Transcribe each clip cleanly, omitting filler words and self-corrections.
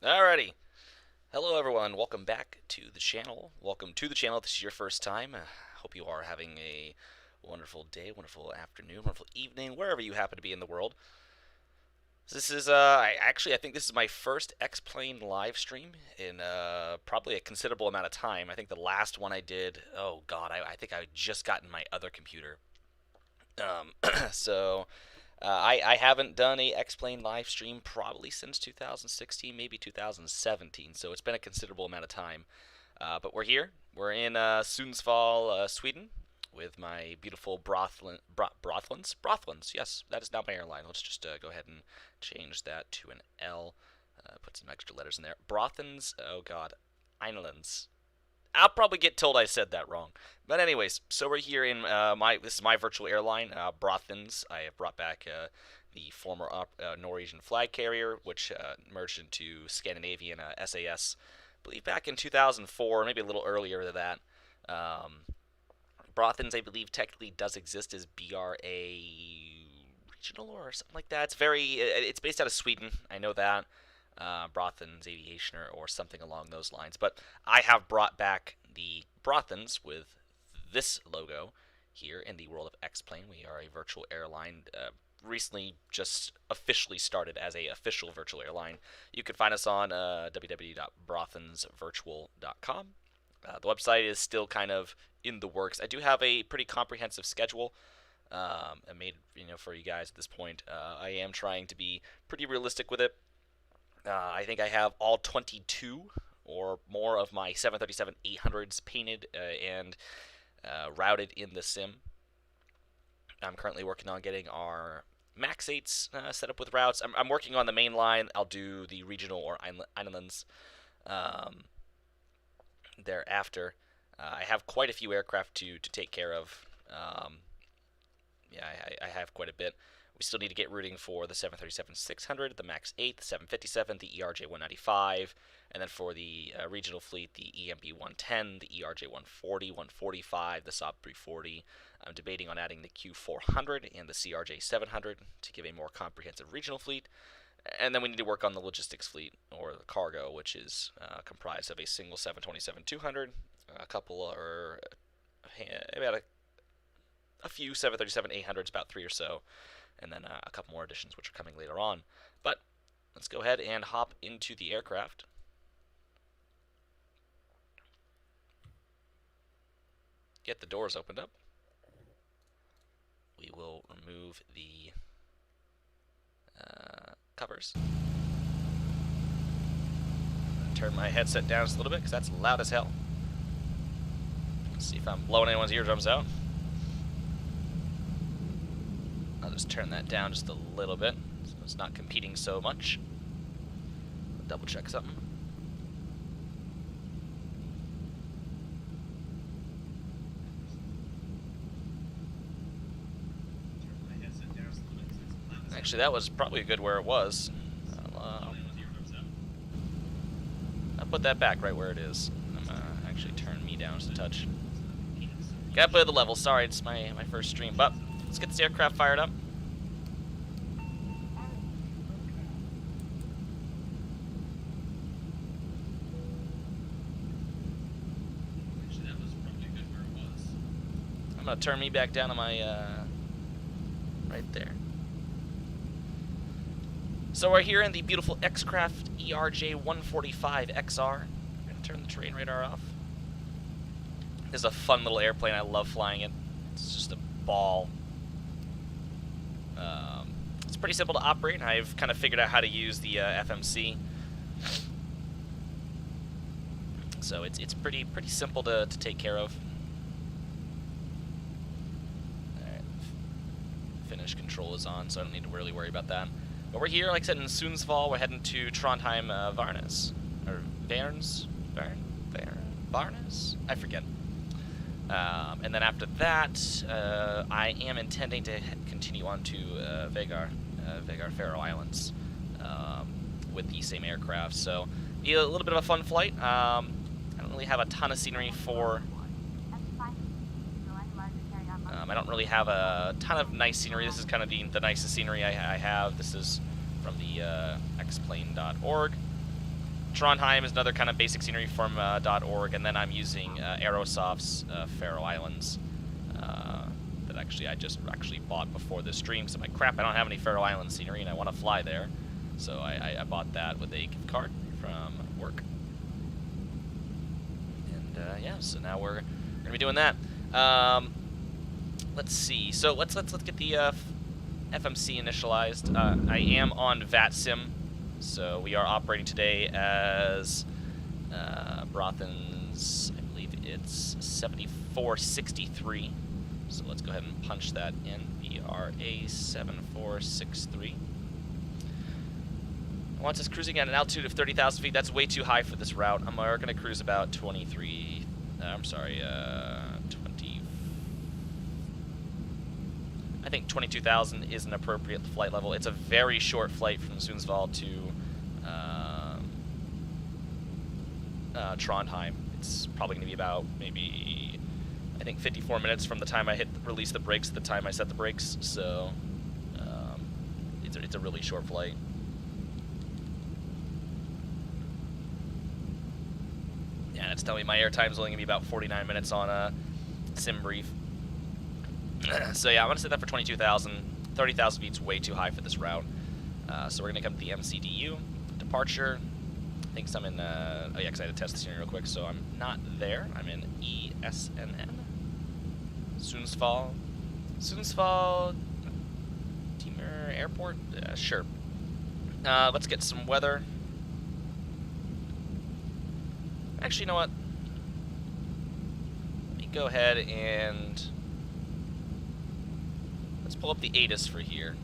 Alrighty. Hello everyone, welcome back to the channel. Welcome to the channel if this is your first time. Hope you are having a wonderful day, wonderful afternoon, wonderful evening, wherever you happen to be in the world. This is, I think this is my first X-Plane live stream in probably a considerable amount of time. I think the last one I did, oh god, I think I had just gotten my other computer. So I haven't done a X-Plane live stream probably since 2016, maybe 2017, so it's been a considerable amount of time. But we're here. We're in Sundsvall, Sweden, with my beautiful Braathens. Yes, that is now my airline. Let's just go ahead and change that to an L. Put some extra letters in there. Braathens, oh god, Islands. I'll probably get told I said that wrong. But anyways, so we're here in this is my virtual airline, Braathens. I have brought back the former Norwegian flag carrier, which merged into Scandinavian SAS, I believe back in 2004, maybe a little earlier than that. Braathens, I believe, technically does exist as BRA regional or something like that. It's based out of Sweden. I know that. Braathens Aviation or something along those lines. But I have brought back the Braathens with this logo here in the world of X-Plane. We are a virtual airline. Recently just officially started as a official virtual airline. You can find us on www.braathensvirtual.com. The website is still kind of in the works. I do have a pretty comprehensive schedule I made for you guys at this point. I am trying to be pretty realistic with it. I think I have all 22 or more of my 737-800s painted and routed in the sim. I'm currently working on getting our Max 8s set up with routes. I'm working on the main line. I'll do the regional or islands thereafter. I have quite a few aircraft to take care of. I have quite a bit. We still need to get routing for the 737-600, the Max 8, the 757, the ERJ 195, and then for the regional fleet, the EMB 110, the ERJ 140, 145, the Saab 340. I'm debating on adding the Q400 and the CRJ 700 to give a more comprehensive regional fleet. And then we need to work on the logistics fleet, or the cargo, which is comprised of a single 727-200, a couple or about a few 737-800s, about 3 or so, and then a couple more additions which are coming later on. But let's go ahead and hop into the aircraft. Get the doors opened up. We will remove the covers. Turn my headset down just a little bit because that's loud as hell. Let's see if I'm blowing anyone's eardrums out. I'll just turn that down just a little bit so it's not competing so much. Double check something. Actually, that was probably good where it was. I'll put that back right where it is. I'm gonna actually turn me down just a touch. Gotta play the level. Sorry, it's my first stream, but let's get this aircraft fired up. Actually, that was probably good where it was. I'm gonna turn me back down to my right there. So we're here in the beautiful X-Crafts ERJ 145XR. I'm going to turn the terrain radar off. This is a fun little airplane. I love flying it. It's just a ball. It's pretty simple to operate, and I've kind of figured out how to use the FMC. So it's pretty simple to take care of. Alright. Finish control is on, so I don't need to really worry about that. But we're here, like I said, in Sundsvall. We're heading to Trondheim, Varnes. Or Varnes? Varnes? I forget. And then after that, I am intending to continue on to Vagar Faroe Islands with the same aircraft. So, be a little bit of a fun flight. I don't really have a ton of scenery for... I don't really have a ton of nice scenery. This is kind of the nicest scenery I have. This is from the xplane.org. Trondheim is another kind of basic scenery from .org, and then I'm using Aerosoft's Faroe Islands that I just bought before this stream. So I'm like, crap, I don't have any Faroe Islands scenery, and I want to fly there. So I bought that with a gift card from work. And yeah, so now we're gonna be doing that. Let's see. So let's get the FMC initialized. I am on VATSIM, so we are operating today as Braathens. I believe it's 7463. So let's go ahead and punch that in. BRA 7463. Once it's cruising at an altitude of 30,000 feet, that's way too high for this route. We're going to cruise about 20. I think 22,000 is an appropriate flight level. It's a very short flight from Sundsvall to Trondheim. It's probably going to be about maybe I think 54 minutes from the time I release the brakes to the time I set the brakes, so it's a really short flight. Yeah, and it's telling me my airtime is only going to be about 49 minutes on a sim brief. So yeah, I'm going to set that for 22,000. 30,000 feet's way too high for this route. So we're going to come to the MCDU. Departure. I think I'm in, oh yeah, because I had to test this here real quick, so I'm not there. I'm in ESNN. Sundsvall. Sundsvall Timur Airport? Sure. Let's get some weather. Actually, you know what? Let me go ahead and let's pull up the ATIS for here.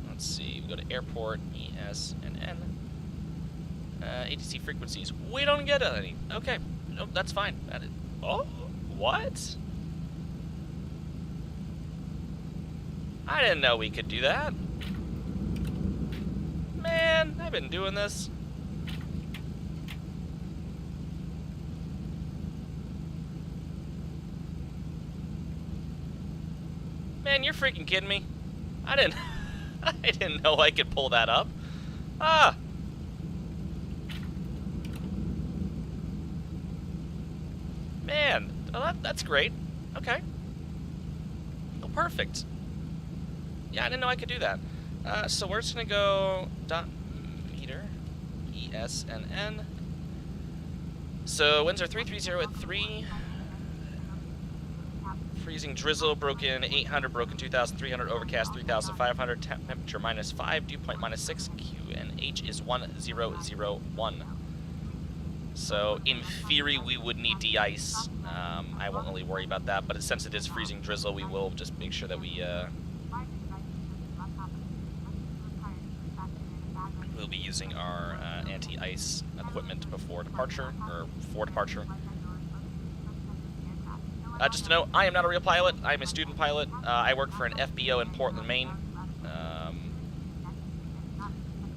Let's see. We go to airport, ESNN. ATC frequencies. We don't get any. Okay. Nope, that's fine. Oh, what? I didn't know we could do that. Man, I've been doing this. Man, you're freaking kidding me. I didn't know I could pull that up. Ah. Man, oh, that's great. Okay. Oh, perfect. Yeah, I didn't know I could do that. So we're just gonna go .meter, ESNN. So winds are 330 at 3. Freezing drizzle, broken 800, broken 2,300, overcast 3,500, temperature -5, dew point -6, QNH is 1001. So in theory we would need de-ice. I won't really worry about that, but since it is freezing drizzle, we will just make sure that we'll be using our anti-ice equipment before departure, or for departure. Just to note, I am not a real pilot. I am a student pilot. I work for an FBO in Portland, Maine. I'm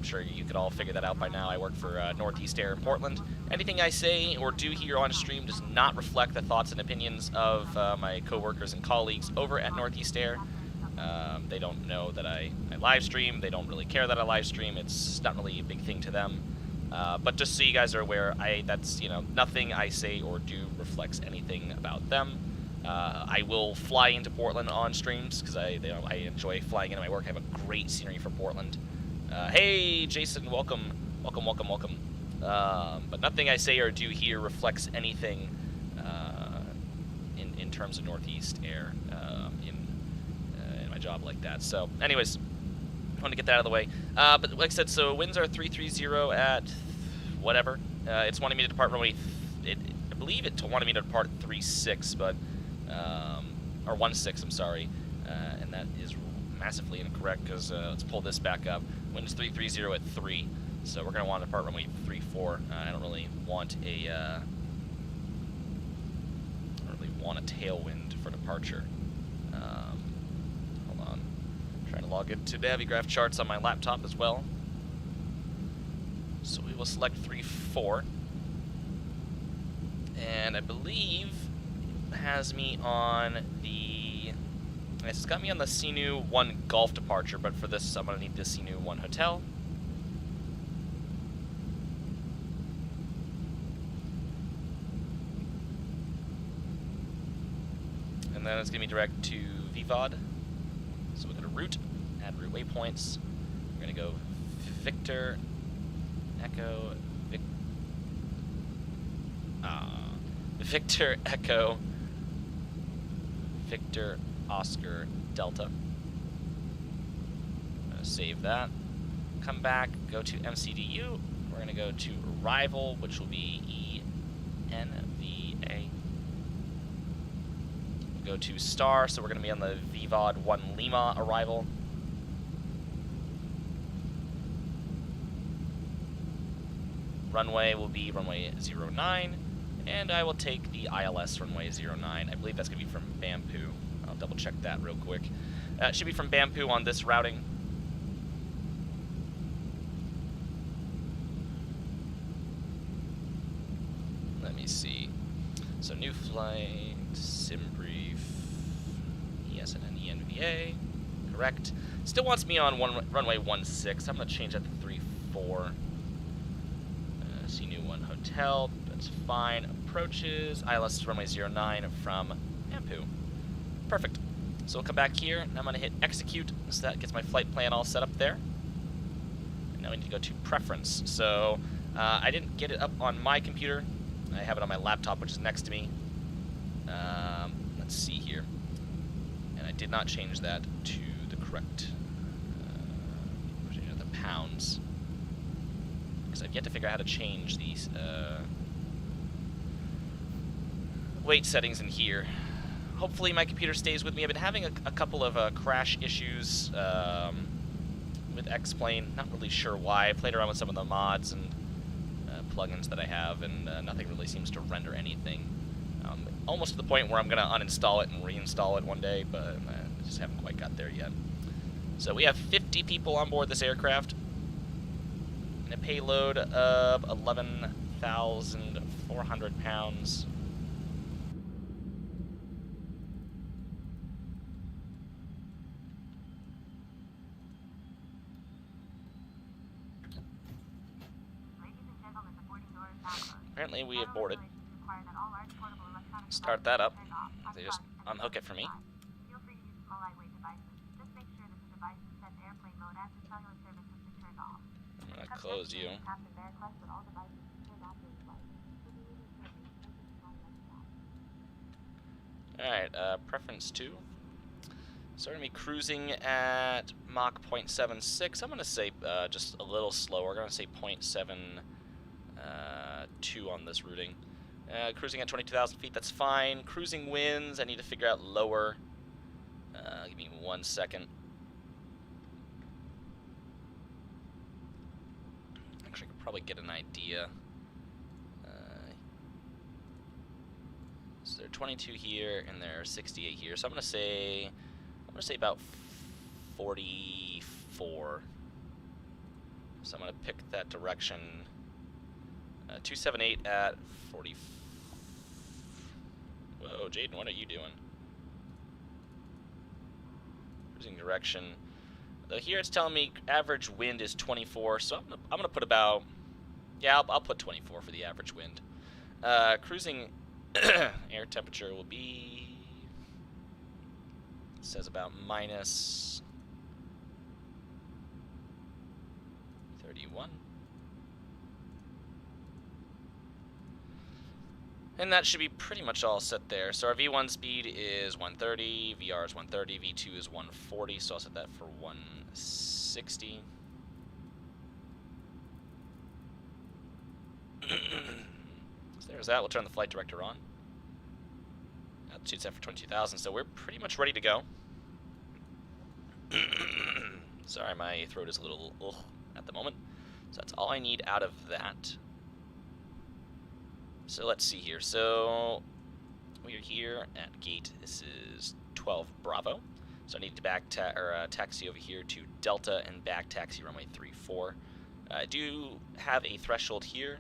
sure you could all figure that out by now. I work for Northeast Air in Portland. Anything I say or do here on stream does not reflect the thoughts and opinions of my coworkers and colleagues over at Northeast Air. They don't know that I live stream. They don't really care that I live stream. It's not really a big thing to them. But just so you guys are aware, that's, you know, nothing I say or do reflects anything about them. I will fly into Portland on streams because I enjoy flying into my work. I have a great scenery for Portland. Hey, Jason, welcome. But nothing I say or do here reflects anything in terms of Northeast Air in my job like that. So, anyways, I want to get that out of the way. But like I said, so winds are 330 at whatever. It's wanting me to depart runway. I believe it wanted me to depart at 36, but or 16. I'm sorry, and that is massively incorrect because let's pull this back up. Winds 330 at 3, so we're gonna want to depart runway 34. I don't really want a tailwind for departure. Hold on, I'm trying to log into Navigraph charts on my laptop as well. So we will select 3-4, and I believe it has me on the. It's got me on the Sinu 1 Golf departure, but for this I'm gonna need the Sinu 1 Hotel. And then it's gonna be direct to VVOD. So we're gonna route, add route waypoints. We're gonna go Victor Echo Victor Echo Victor Oscar Delta. I'm gonna save that. Come back, go to MCDU. We're gonna go to Arrival, which will be ENVA. Go to Star, so we're gonna be on the VVOD 1 Lima arrival. Runway will be runway 09, and I will take the ILS runway 09. I believe that's gonna be from Bamboo. I'll double check that real quick. It should be from Bamboo on this routing. Let me see. So new flight. Sim brief. ESNN-ENVA. Correct. Still wants me on runway 16. I'm going to change that to 34. CNU 1 Hotel. That's fine. Approaches. ILS runway 09 from Ampu. Perfect. So we'll come back here, and I'm going to hit execute, so that gets my flight plan all set up there. And now we need to go to preference. So I didn't get it up on my computer. I have it on my laptop, which is next to me. Let's see here. And I did not change that to the correct version of the pounds, because I've yet to figure out how to change these weight settings in here. Hopefully my computer stays with me. I've been having a couple of crash issues with X-Plane. Not really sure why. I played around with some of the mods and plugins that I have, and nothing really seems to render anything. Almost to the point where I'm going to uninstall it and reinstall it one day, but I just haven't quite got there yet. So we have 50 people on board this aircraft, and a payload of 11,400 pounds. Apparently we have boarded. Start that up. They just unhook it for me. I'm going to close you. Alright, preference 2. So we're going to be cruising at Mach 0.76. I'm going to say just a little slower. We're going to say 0.72 on this routing. Cruising at 22,000 feet, that's fine. Cruising winds, I need to figure out lower. Give me 1 second. Actually, I could probably get an idea. So they're 22 here, and they're 68 here. So I'm gonna say about 44. So I'm gonna pick that direction. 278 at 40. Whoa, Jaden, what are you doing? Cruising direction. Here it's telling me average wind is 24, so I'm gonna put about, yeah, I'll put 24 for the average wind. Cruising air temperature will be, it says about minus 31. And that should be pretty much all set there. So our V1 speed is 130, VR is 130, V2 is 140, so I'll set that for 160. So there's that. We'll turn the flight director on. Altitude set for 22,000, so we're pretty much ready to go. Sorry, my throat is a little at the moment. So that's all I need out of that. So let's see here. So we are here at gate. This is 12 Bravo. So I need to taxi over here to Delta and back taxi runway 34. I do have a threshold here.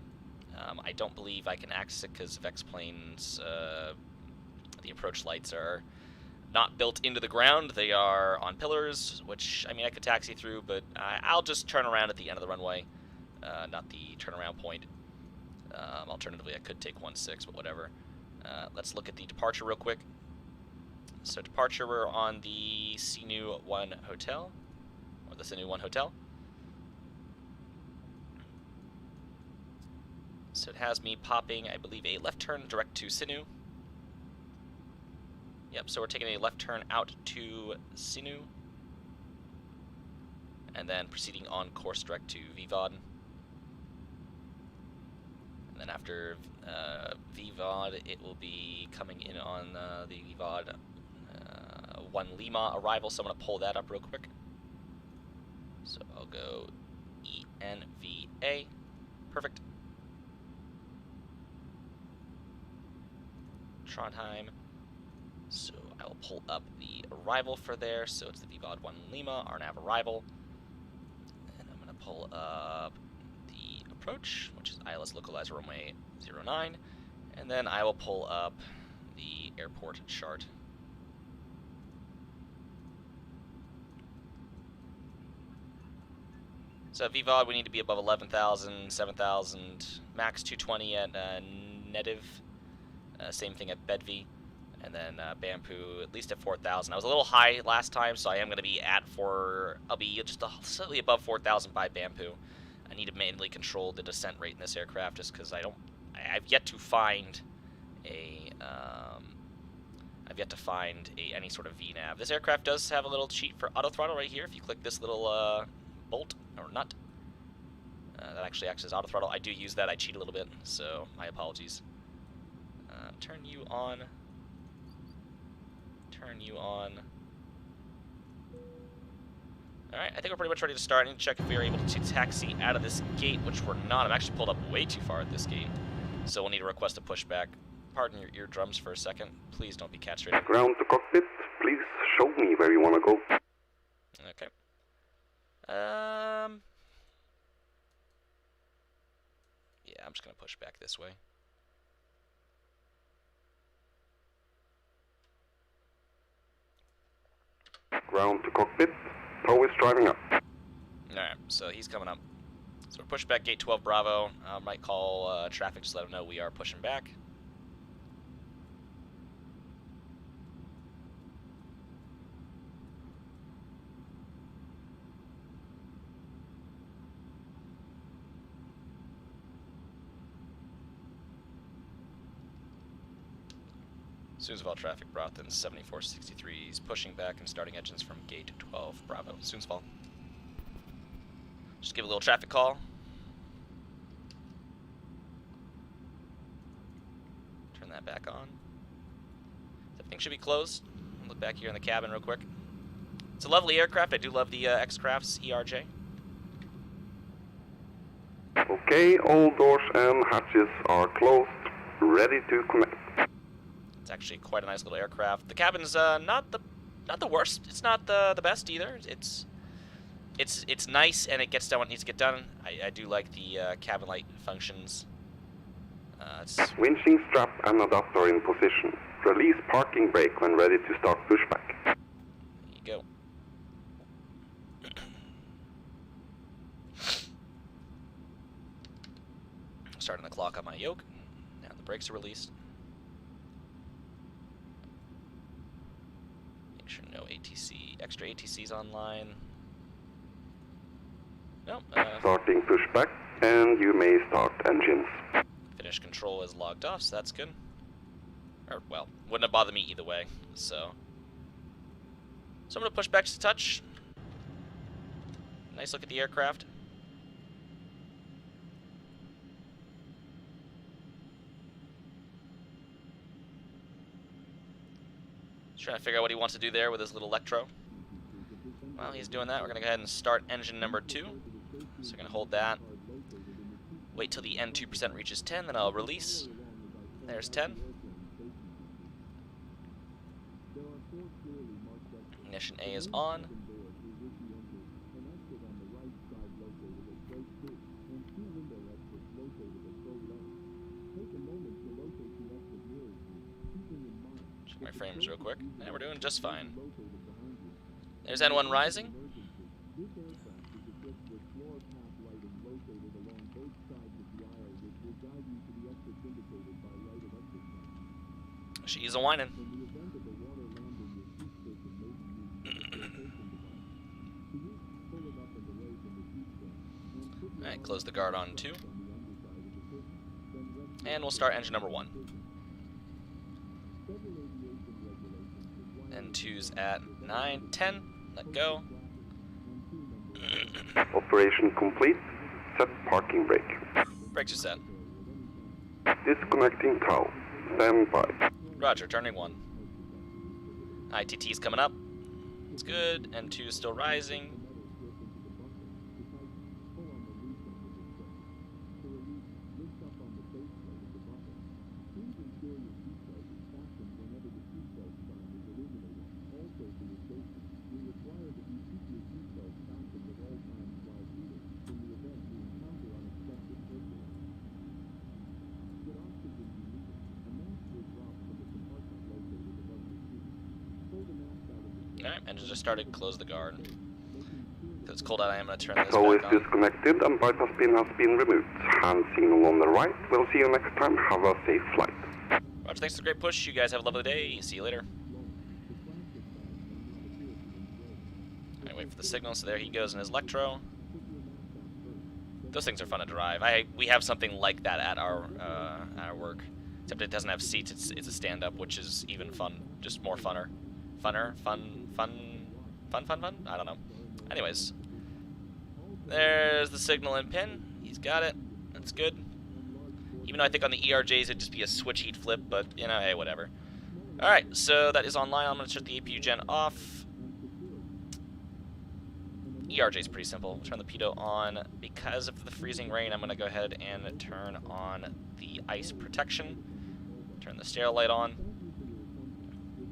I don't believe I can access it because of X-Plane's, the approach lights are not built into the ground. They are on pillars, which, I mean, I could taxi through, but I'll just turn around at the end of the runway, not the turnaround point. Alternatively, I could take 16, but whatever. Let's look at the departure real quick. So departure, we're on the CNU 1 Hotel, or the CNU 1 Hotel. So it has me popping, I believe, a left turn direct to CNU. Yep, so we're taking a left turn out to CNU, and then proceeding on course direct to VVOD. And then after VVOD, it will be coming in on the VVOD 1 Lima arrival, so I'm going to pull that up real quick. So I'll go ENVA. Perfect. Trondheim. So I will pull up the arrival for there. So it's the VVOD 1 Lima, our nav arrival. And I'm going to pull up the approach, which is ILS localizer runway 09. And then I will pull up the airport chart. So at VVOD, we need to be above 11,000, 7,000, max 220 at Native. Same thing at Bedvi. And then Bamboo, at least at 4,000. I was a little high last time, so I am going to be at I'll be just slightly above 4,000 by Bamboo. I need to manually control the descent rate in this aircraft just because I've yet to find any sort of VNAV. This aircraft does have a little cheat for auto throttle right here. If you click this little bolt or nut, that actually acts as auto throttle. I do use that. I cheat a little bit, so my apologies. Turn you on. Turn you on. Alright, I think we're pretty much ready to start. I need to check if we are able to taxi out of this gate, which we're not. I'm actually pulled up way too far at this gate, so we'll need to request a pushback. Pardon your eardrums for a second. Please don't be castrated. Ground to cockpit. Please show me where you want to go. Okay. Yeah, I'm just going to push back this way. Ground to cockpit. Tow is driving up. Alright, so he's coming up. So we're pushing back gate 12 Bravo. Might call traffic, just let them know we are pushing back. Sundsvall traffic, Braathens 7463 is pushing back and starting engines from gate 12 Bravo, Sundsvall. Just give a little traffic call. Turn that back on. Everything should be closed. Look back here in the cabin real quick. It's a lovely aircraft. I do love the X-Crafts ERJ. Okay, all doors and hatches are closed. Ready to connect. It's actually quite a nice little aircraft. The cabin's not the worst. It's not the best either. It's nice and it gets done what it needs to get done. I do like the cabin light functions. Winching strap and adapter in position. Release parking brake when ready to start pushback. There you go. Starting the clock on my yoke. Now the brakes are released. Make sure no extra ATCs online. Nope. Starting pushback, and you may start engines. Finish control is logged off, so that's good. Or, well, wouldn't have bothered me either way, so. So I'm going to push back just a touch. Nice look at the aircraft. Just trying to figure out what he wants to do there with his little Electro. While he's doing that, we're going to go ahead and start engine number 2. So we're going to hold that. Wait till the N2% reaches 10, then I'll release. There's 10. Ignition A is on. Check my frames real quick. And we're doing just fine. There's N1 rising. She's a whining. Alright, close the guard on 2. And we'll start engine number 1. N2's at 9, 10. Let go. Operation complete. Set parking brake. Brakes are set. Disconnecting tow. Stand by. Roger, turning 1. ITT's coming up. It's good. N2 is still rising. Alright, engine just started. Close the guard. Because it's cold out, I am going to turn this Echo is back on. disconnected and bypass pin has been removed. Hand signal on the right. We'll see you next time. Have a safe flight. Roger, thanks for the great push. You guys have a lovely day. See you later. Alright, wait for the signal. So there he goes in his Electro. Those things are fun to drive. We have something like that at our work. Except it doesn't have seats. It's a stand-up, which is even fun. Just more funner. Funner? Fun? I don't know. Anyways. There's the signal and pin. He's got it. That's good. Even though I think on the ERJs it'd just be a switch heat flip, but, you know, hey, whatever. Alright, so that is online. I'm going to shut the APU gen off. ERJ is pretty simple. Turn the pitot on. Because of the freezing rain, I'm going to go ahead and turn on the ice protection. Turn the stereo light on.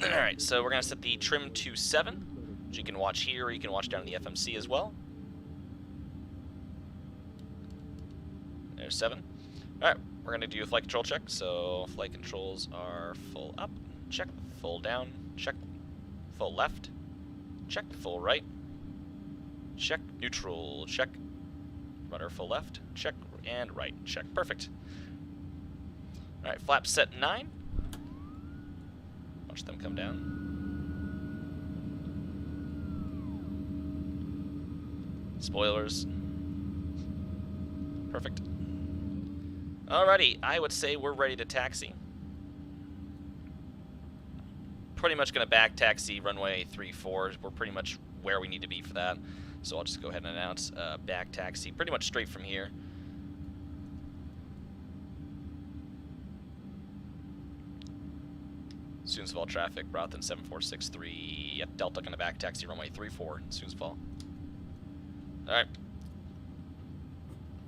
Alright, so we're going to set the trim to 7, which you can watch here, or you can watch down in the FMC as well. There's 7. Alright, we're going to do a flight control check. So flight controls are full up, check, full down, check, full left, check, full right, check, neutral, check, rudder full left, check, and right, check. Perfect. Alright, flaps set 9. Watch them come down. Spoilers. Perfect. Alrighty, I would say we're ready to taxi. Pretty much going to back taxi runway 34. We're pretty much where we need to be for that. So I'll just go ahead and announce back taxi pretty much straight from here. Sundsvall traffic, Braathens 7463. Yep, Delta going to back taxi runway 34 in Sundsvall. Alright.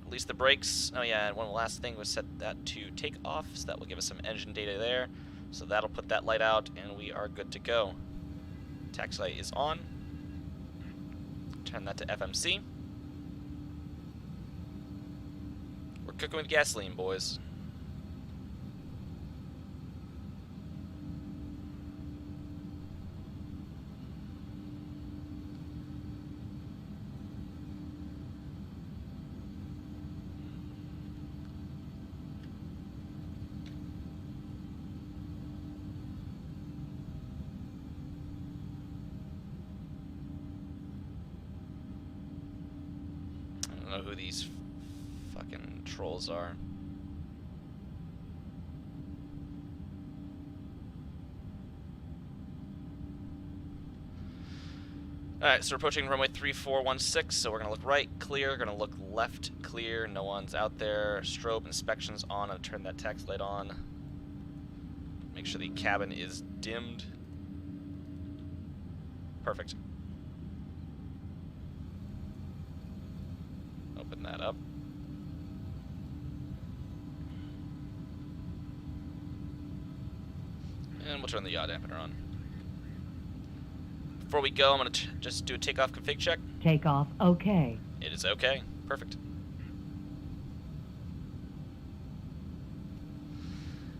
Release the brakes. Oh yeah, and one last thing was set that to takeoff, so that will give us some engine data there. So that'll put that light out, and we are good to go. Taxi light is on. Turn that to FMC. We're cooking with gasoline, boys. I don't know who these fucking trolls are. Alright, so we're approaching runway 3416, so we're going to look right, clear, going to look left, clear, no one's out there. Strobe inspections on, I'll turn that taxi light on. Make sure the cabin is dimmed. Perfect. Open that up. And we'll turn the yaw dampener on. Before we go, I'm going to just do a takeoff config check. Takeoff okay. It is okay. Perfect.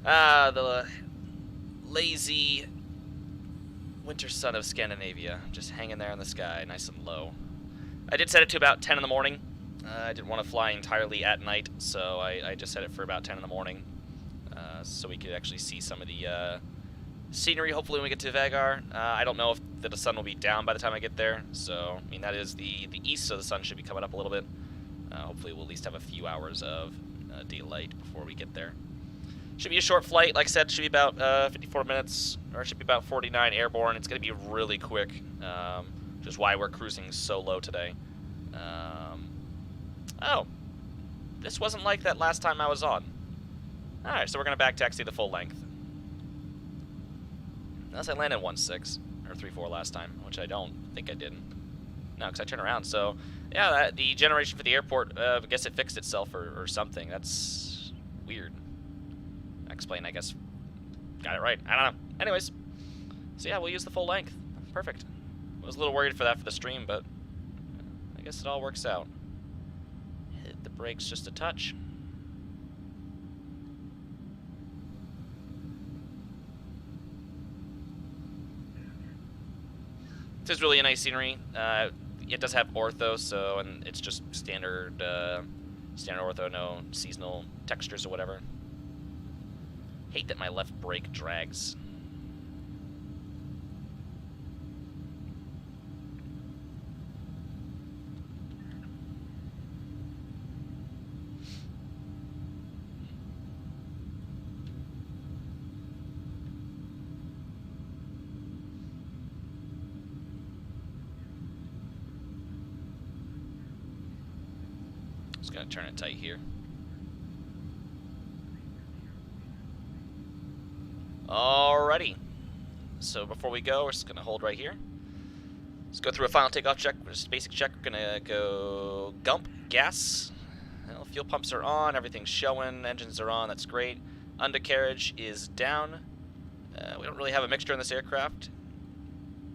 The lazy winter sun of Scandinavia. Just hanging there in the sky, nice and low. I did set it to about 10 in the morning. I didn't want to fly entirely at night, so I just set it for about 10 in the morning. So we could actually see some of the scenery, hopefully, when we get to Vagar. I don't know if the sun will be down by the time I get there, so, I mean, that is the east, so the sun should be coming up a little bit. Hopefully we'll at least have a few hours of daylight before we get there. Should be a short flight, like I said, should be about 54 minutes, or it should be about 49 airborne. It's going to be really quick, which is why we're cruising so low today. Oh, this wasn't like that last time I was on. Alright, so we're going to back taxi the full length. Unless I landed 1.6 or 3.4 last time, which I don't think I did. No, because I turned around. So, yeah, the generation for the airport, I guess it fixed itself or something. That's weird. Explain, I guess. Got it right. I don't know. Anyways, so yeah, we'll use the full length. Perfect. I was a little worried for that for the stream, but I guess it all works out. Hit the brakes just a touch. This is really a nice scenery. It does have ortho, so, and it's just standard, standard ortho, no seasonal textures or whatever. Hate that my left brake drags. Just gonna turn it tight here. Alrighty. So before we go, we're just gonna hold right here. Let's go through a final takeoff check. Just a basic check. We're gonna go gump, gas. Well, fuel pumps are on, everything's showing, engines are on, that's great. Undercarriage is down. We don't really have a mixture in this aircraft.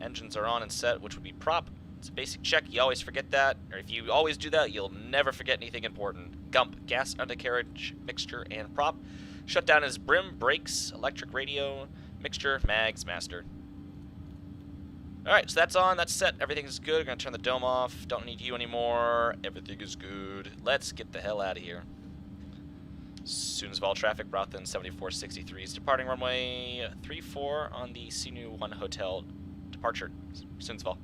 Engines are on and set, which would be prop. It's a basic check, you always forget that, or if you always do that, you'll never forget anything important. Gump, gas, undercarriage, mixture, and prop. Shutdown is brim, brakes, electric radio, mixture, mags, master. Alright, so that's on, that's set, everything's good. We're gonna turn the dome off, don't need you anymore, everything is good. Let's get the hell out of here. Sundsvall traffic, Braathens 7463 is departing runway 34 on the Sinu 1 Hotel departure, Sundsvall.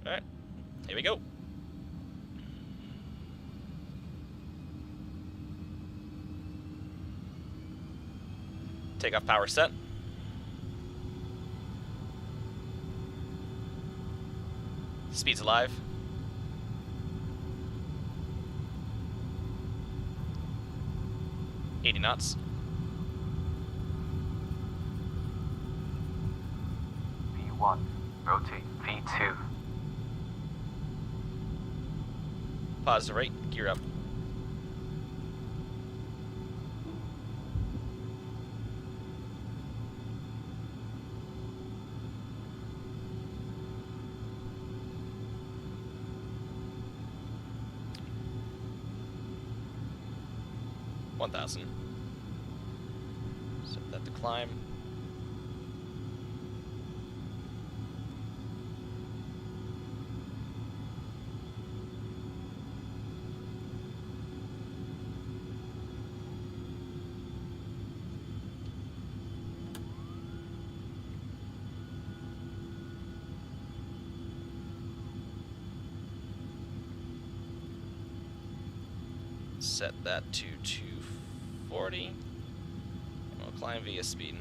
Alright, here we go. Takeoff power set. Speed's alive. .80 knots. V1, rotate, V2. Positive rate, gear up. $1,000. Set that to climb. Set that to 240. And we'll climb via speed.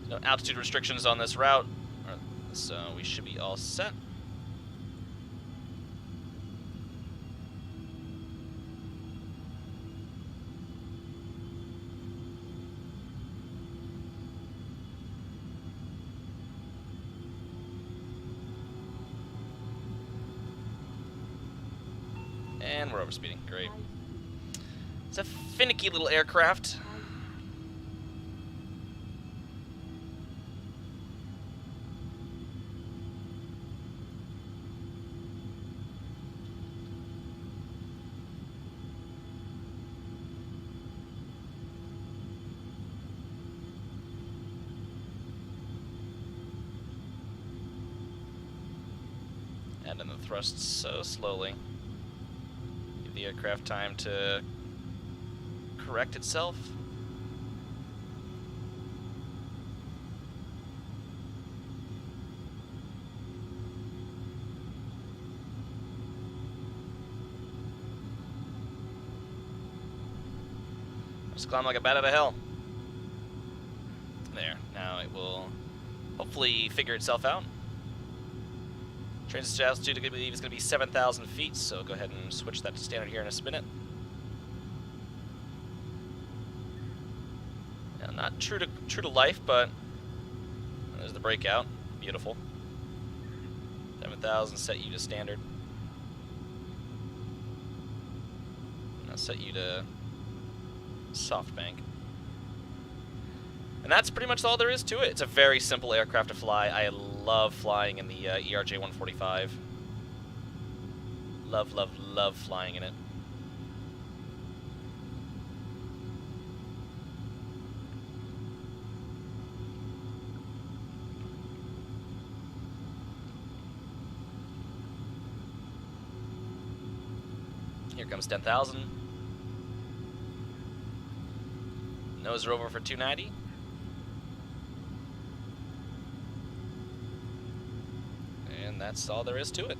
No altitude restrictions on this route, so we should be all set. And we're overspeeding, great. It's a finicky little aircraft. And then the thrust so slowly. Give the aircraft time to correct itself. Just climb like a bat out of hell. There, now it will hopefully figure itself out. Transit altitude, I believe, is going to be 7,000 feet, so go ahead and switch that to standard here in a minute. Now, not true to life, but there's the breakout. Beautiful. 7,000 set you to standard. And I'll set you to soft bank. And that's pretty much all there is to it. It's a very simple aircraft to fly. I love flying in the ERJ 145. Love, love, love flying in it. Here comes 10,000. Nose rover for 290. And that's all there is to it.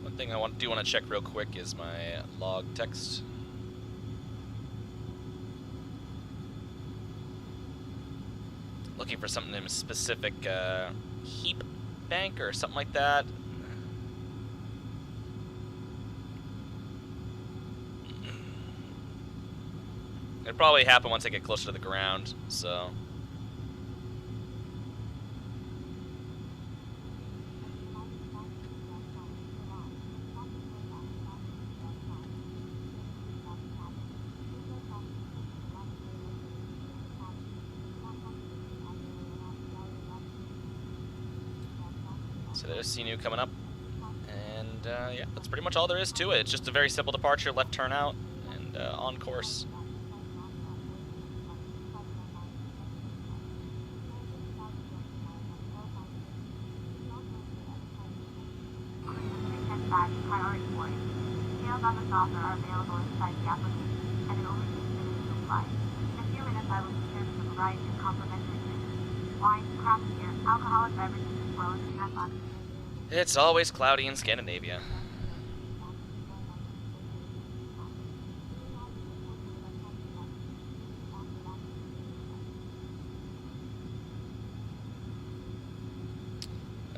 One thing I do want to check real quick is my log text. Looking for something specific, heap bank or something like that. It'll probably happen once I get closer to the ground, so. So there's CNU coming up, and yeah, that's pretty much all there is to it. It's just a very simple departure, left turn out, and on course. Priority boarding. Details on this offer are available inside the application, and it only takes minutes to apply. In a few minutes, I will be serving a variety of complimentary drinks. Wine, craft beer, alcoholic beverages, as well as snack boxes. It's always cloudy in Scandinavia.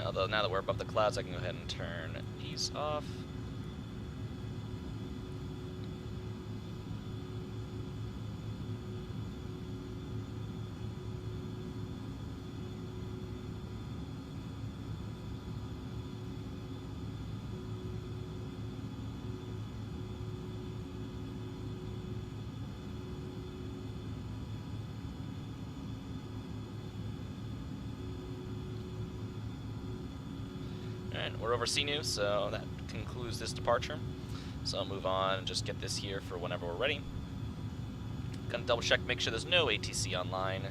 Although now that we're above the clouds, I can go ahead and turn these off. Alright, we're over CNU, so that concludes this departure. So I'll move on and just get this here for whenever we're ready. Gonna double check, make sure there's no ATC online.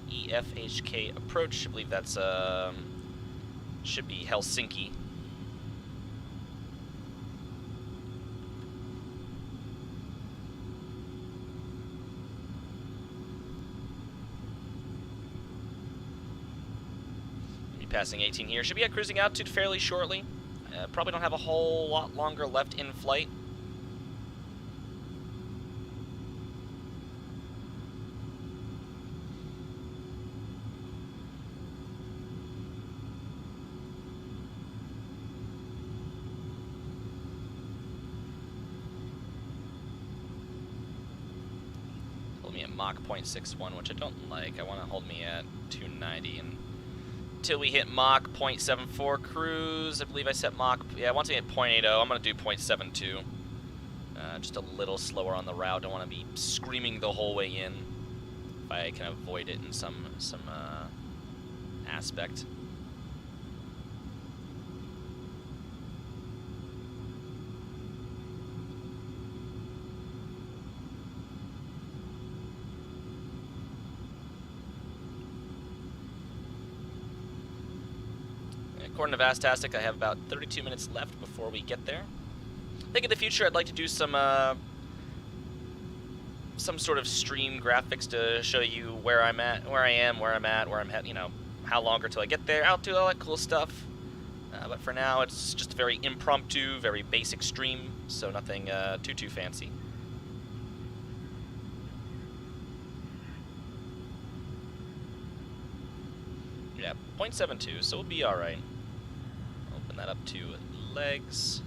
EFHK approach, I believe that's, should be Helsinki. Passing 18 here. Should be at cruising altitude fairly shortly. Probably don't have a whole lot longer left in flight. Hold me at Mach 0.61, which I don't like. I want to hold me at 290 and until we hit Mach 0.74 cruise. I believe I set Mach, yeah, once we hit 0.80, I'm going to do 0.72. Just a little slower on the route. Don't want to be screaming the whole way in if I can avoid it in some aspect. According to Vastastic, I have about 32 minutes left before we get there. I think in the future I'd like to do some sort of stream graphics to show you where I'm at, where I am, where I'm at, where I'm heading, you know, how long until I get there, out to all that cool stuff. But for now, it's just a very impromptu, very basic stream, so nothing too fancy. Yeah, 0.72, so we'll be all right. Open that up to legs.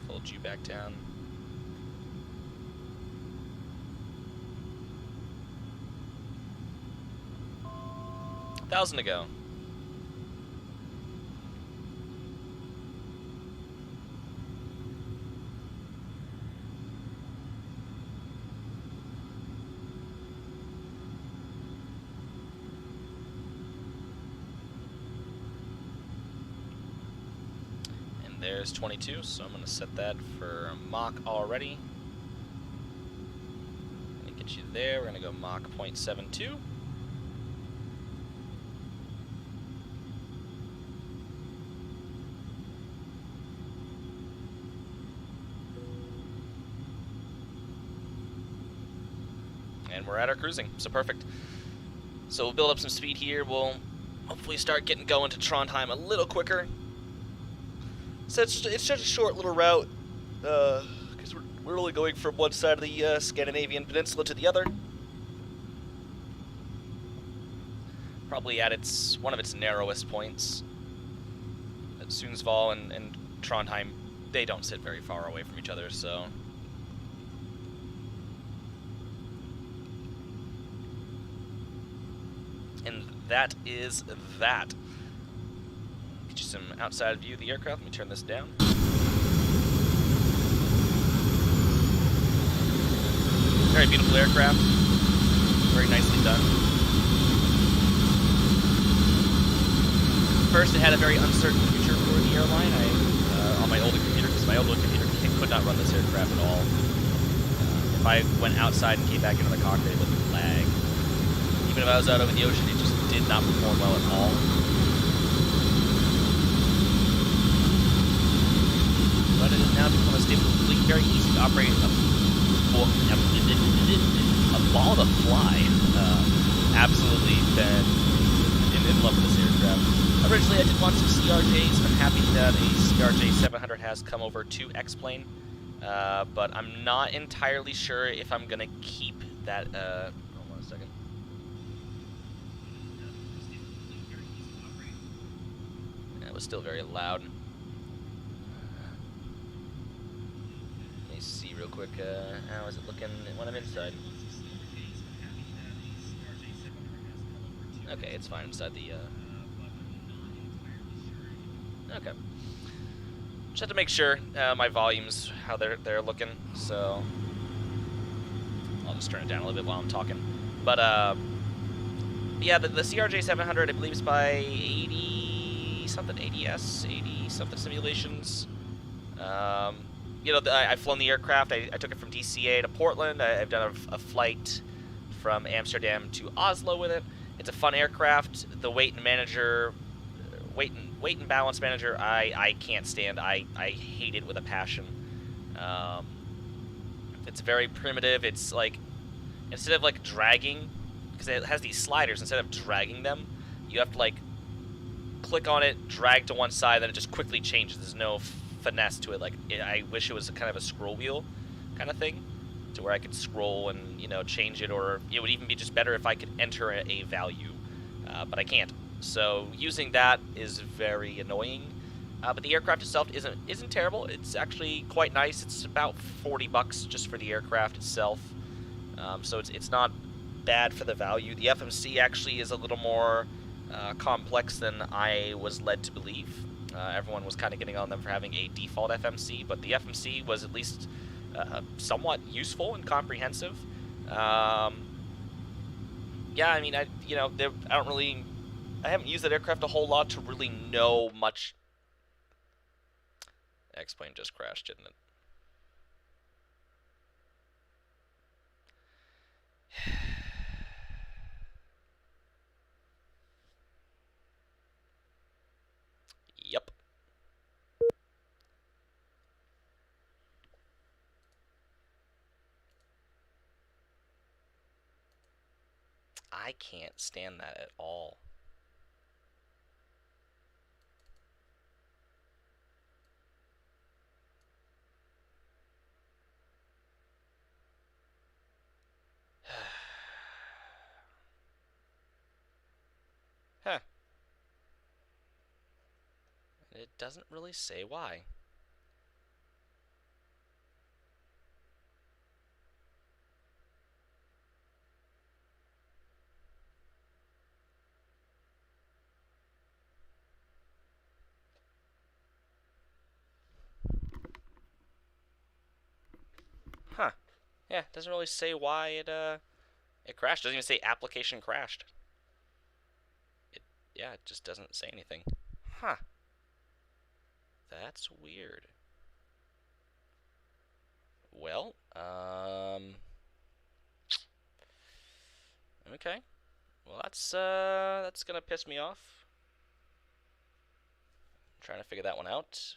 Fold you back down. $1,000 to go. There's 22, so I'm going to set that for Mach already. Let me get you there. We're going to go Mach 0.72. And we're at our cruising, so perfect. So we'll build up some speed here. We'll hopefully start getting going to Trondheim a little quicker. So it's such a short little route, because we're only going from one side of the Scandinavian peninsula to the other. Probably at one of its narrowest points. At Sundsvall and Trondheim, they don't sit very far away from each other, so... And that is that. Get you some outside view of the aircraft. Let me turn this down. Very beautiful aircraft. Very nicely done. First, it had a very uncertain future for the airline. On my older computer, because my older computer could not run this aircraft at all. If I went outside and came back into the cockpit, it would lag. Even if I was out over the ocean, it just did not perform well at all. But it has now become a stable fleet, very easy to operate, a ball to fly. Absolutely been in love with this aircraft. Originally, I did want some CRJs, and I'm happy that a CRJ 700 has come over to X-Plane, but I'm not entirely sure if I'm going to keep that, hold on a second. It was still very loud. Let me see real quick, how is it looking when I'm inside? Okay, it's fine inside the, okay. Just have to make sure my volumes, how they're looking, so I'll just turn it down a little bit while I'm talking. But, yeah, the CRJ 700, I believe, is by 80-something, 80-something simulations. You know, I've flown the aircraft. I took it from DCA to Portland. I've done a flight from Amsterdam to Oslo with it. It's a fun aircraft. The weight and balance manager, I can't stand. I hate it with a passion. It's very primitive. It's like, instead of like dragging, because it has these sliders, instead of dragging them, you have to like click on it, drag to one side, then it just quickly changes. There's no finesse to it. Like, I wish it was kind of a scroll wheel kind of thing, to where I could scroll and, you know, change it, or it would even be just better if I could enter a value, but I can't. So using that is very annoying. But the aircraft itself isn't terrible. It's actually quite nice. It's about $40 just for the aircraft itself. So it's not bad for the value. The FMC actually is a little more complex than I was led to believe. Everyone was kind of getting on them for having a default FMC, but the FMC was at least somewhat useful and comprehensive. Yeah, I mean, I haven't used that aircraft a whole lot to really know much. X-Plane just crashed, didn't it? Yep. I can't stand that at all. Huh. It doesn't really say why. Huh. Yeah, it doesn't really say why it crashed. It doesn't even say application crashed. Yeah, it just doesn't say anything. Huh. That's weird. Well, okay. Well, that's gonna piss me off. I'm trying to figure that one out.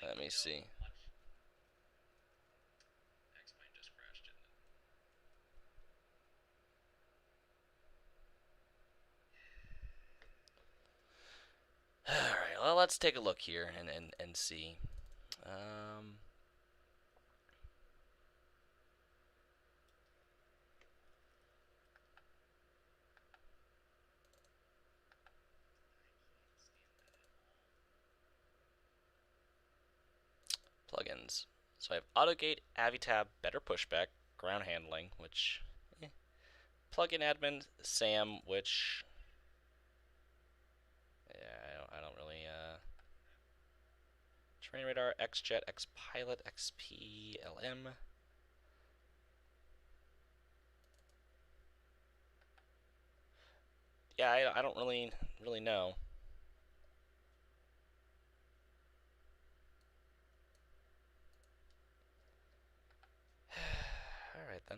Let me see. Alright, well, let's take a look here and see. Plugins. So I have AutoGate, AviTab, Better Pushback, Ground Handling, which... Plugin Admin, SAM, which... Yeah, I don't really... Train Radar, XJet, XPilot, XPLM. Yeah, I don't really know. Alright then.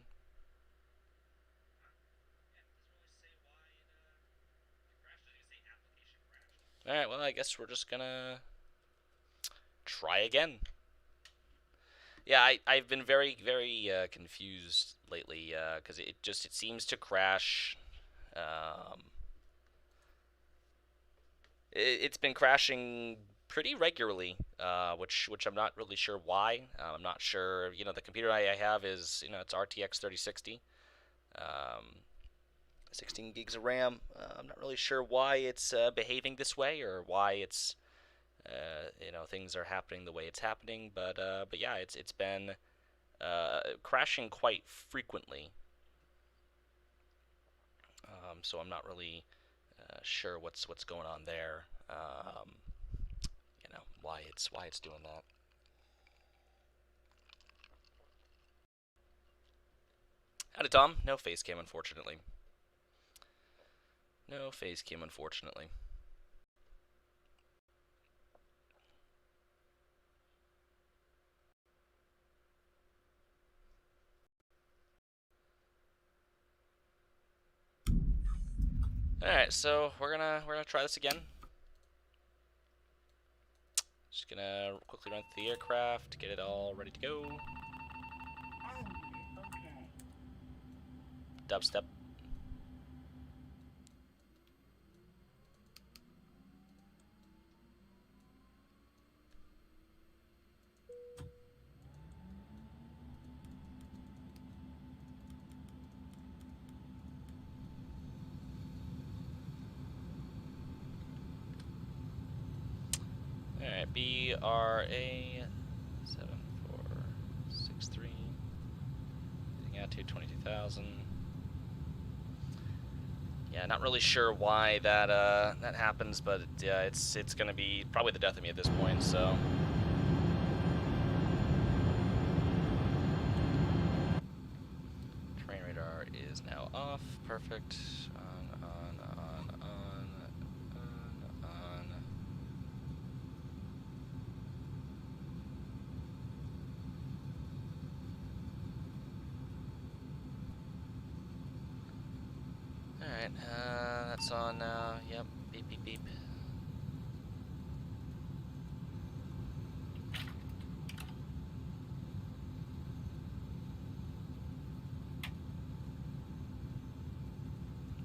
Alright, well, I guess we're just gonna try again. Yeah, I've been very confused lately because it seems to crash. It's been crashing pretty regularly, which I'm not really sure why. I'm not sure. The computer I have is it's RTX 3060, 16 gigs of RAM. I'm not really sure why it's behaving this way or why it's things are happening the way it's happening. But yeah, it's been crashing quite frequently. So I'm not really sure what's going on there. Why it's doing that. Howdy, Tom. No face cam, unfortunately. No face cam, unfortunately. Alright, so we're gonna try this again. Just gonna quickly run through the aircraft, get it all ready to go. Dubstep. Alright, BRA 7463. Getting out to 22,000. Yeah, not really sure why that happens, but yeah, it's gonna be probably the death of me at this point, so. Train radar is now off. Perfect. On. Alright, that's on now. Yep, beep, beep, beep.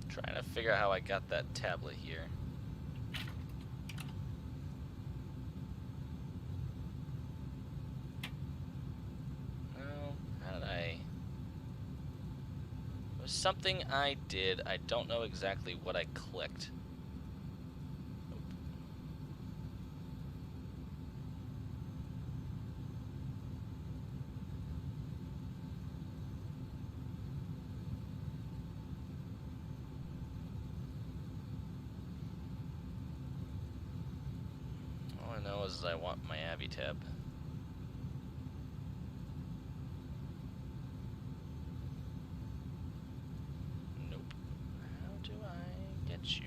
Trying to figure out how I got that tablet here. Something I did. I don't know exactly what I clicked. Nope. All I know is I want my AviTab. You.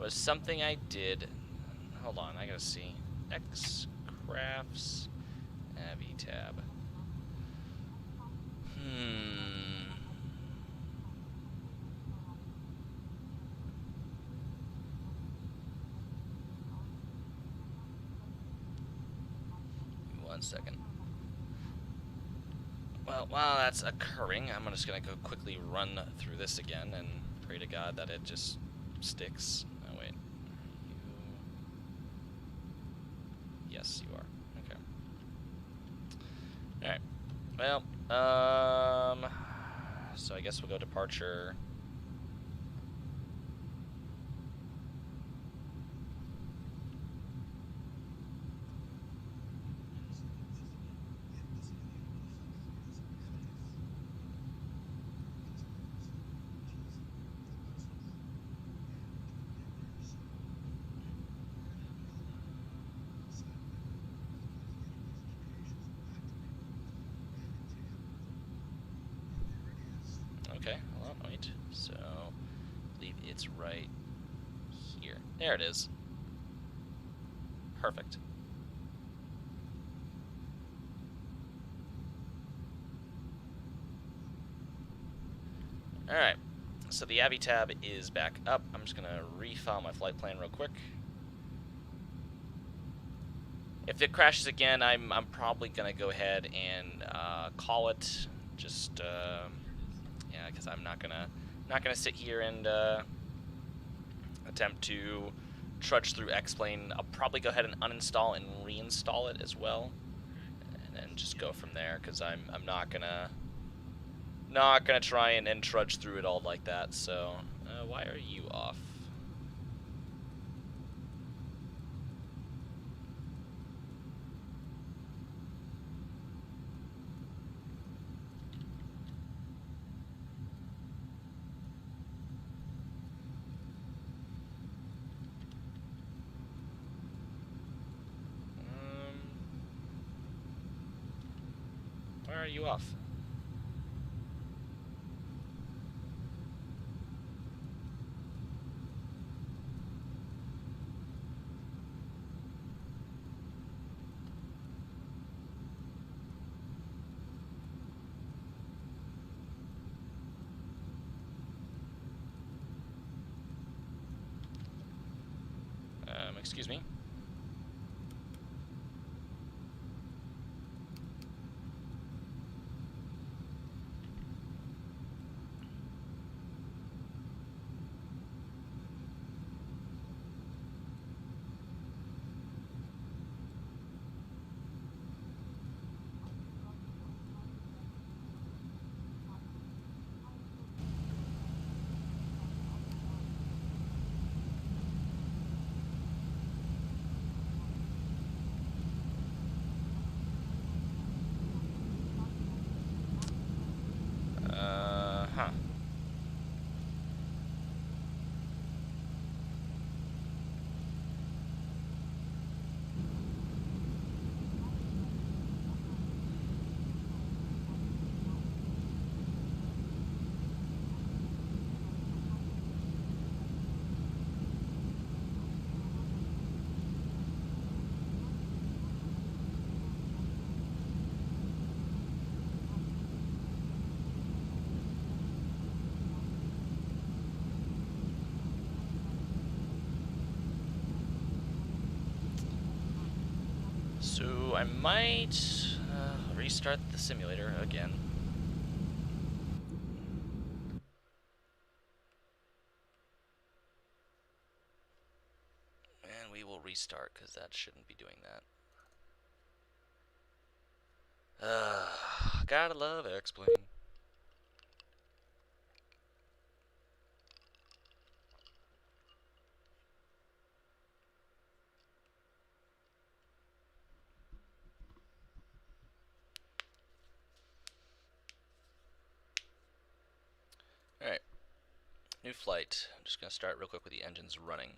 was something I did. Hold on, I gotta see. XCrafts Avi tab. One second. Well, while that's occurring, I'm just gonna go quickly run through this again and pray to God that it just sticks. Oh wait. Yes, you are. Okay. Alright. Well, so I guess we'll go departure. Okay, hold on, wait. So, I believe it's right here. There it is. Perfect. Alright, so the Avi tab is back up. I'm just gonna refile my flight plan real quick. If it crashes again, I'm probably gonna go ahead and call it. Just yeah, because I'm not gonna sit here and attempt to trudge through X-Plane. I'll probably go ahead and uninstall and reinstall it as well, and then just go from there. Because I'm not gonna try and trudge through it all like that. So why are you off? Why are you off? Excuse me. So I might restart the simulator again. And we will restart because that shouldn't be doing that. Gotta love X-Plane. Alright, new flight. I'm just going to start real quick with the engines running.